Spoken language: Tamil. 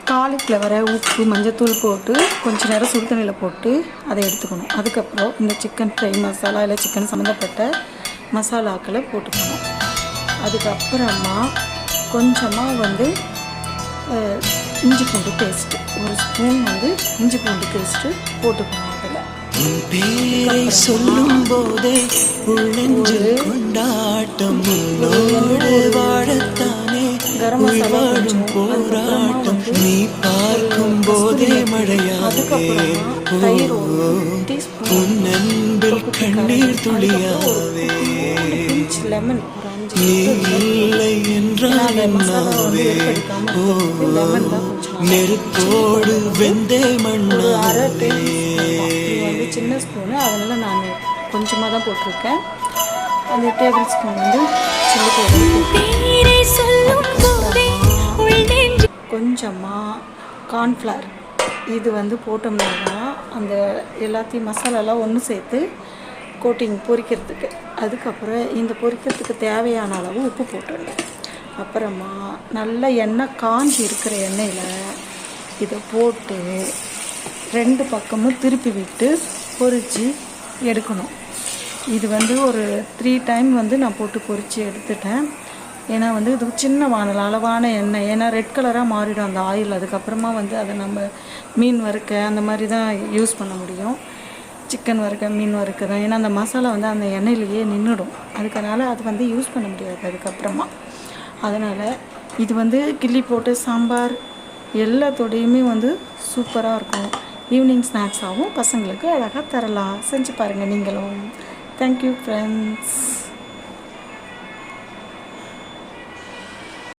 காலிஃப்ளவரை உப்பு மஞ்சத்தூள் போட்டு கொஞ்சம் நேரம் சுடு தண்ணியில் போட்டு அதை எடுத்துக்கணும். அதுக்கப்புறம் இந்த சிக்கன் ஃப்ரை மசாலா இல்லை சிக்கன் சம்மந்தப்பட்ட மசாலாக்களை போட்டுக்கணும். அதுக்கப்புறமா கொஞ்சமாக வந்து இஞ்சி பூண்டு பேஸ்ட்டு, ஒரு ஸ்பூன் வந்து இஞ்சி பூண்டு பேஸ்ட்டு போட்டுக்கணும். அதில் பேரை சொல்லும் போதே உள்ளெஞ்சில் கொண்டாட்டம் உன்னோடு வாழத்தானே கரம் மசாலா வாழும் போராட்டம் நீ பார்க்கும் போதே மழையாகவே உன் அன்பில் கண்ணீர் துளியாவே லெமன் நீ இல்லை என்றால் என்னாவே நெருப்போடு வெந்தே மண்ணாவே வந்து சின்ன ஸ்பூனு, அதனால் நான் கொஞ்சமாக தான் போட்டிருக்கேன். அந்த டேபிள் ஸ்பூன் வந்து சில்லி பவுடர், கொஞ்சமாக கார்ன்ஃப்ளவர் இது வந்து போட்டோம்னா தான் அந்த எல்லாத்தையும் மசாலாலாம் ஒன்று சேர்த்து கோட்டிங் பொரிக்கிறதுக்கு. அதுக்கப்புறம் இந்த பொரிக்கிறதுக்கு தேவையான அளவு உப்பு போட்டுடணும். அப்புறமா நல்ல எண்ணெய் காஞ்சி இருக்கிற எண்ணெயில் இதை போட்டு 2 பக்கமும் திருப்பி விட்டு பொரித்து எடுக்கணும். இது வந்து ஒரு 3 டைம் வந்து நான் போட்டு பொரித்து எடுத்துட்டேன். ஏன்னா வந்து இது சின்ன வானல் அளவான எண்ணெய், ஏன்னா ரெட் கலராக மாறிடும் அந்த ஆயில். அதுக்கப்புறமா வந்து அதை நம்ம மீன் வறுக்க அந்த மாதிரி தான் யூஸ் பண்ண முடியும். சிக்கன் வறுக்க மீன் வறுக்க தான், ஏன்னா அந்த மசாலா வந்து அந்த எண்ணெயிலேயே நின்றுடும். அதுக்கனால அது வந்து யூஸ் பண்ண முடியாது அதுக்கப்புறமா. அதனால் இது வந்து கிள்ளி போட்டு சாம்பார் எல்லாத்தோடையுமே வந்து சூப்பராக இருக்கும். ஈவினிங் ஸ்நாக்ஸாகவும் பசங்களுக்கு அழகாக தரலாம். செஞ்சு பாருங்கள் நீங்களும். Thank you friends.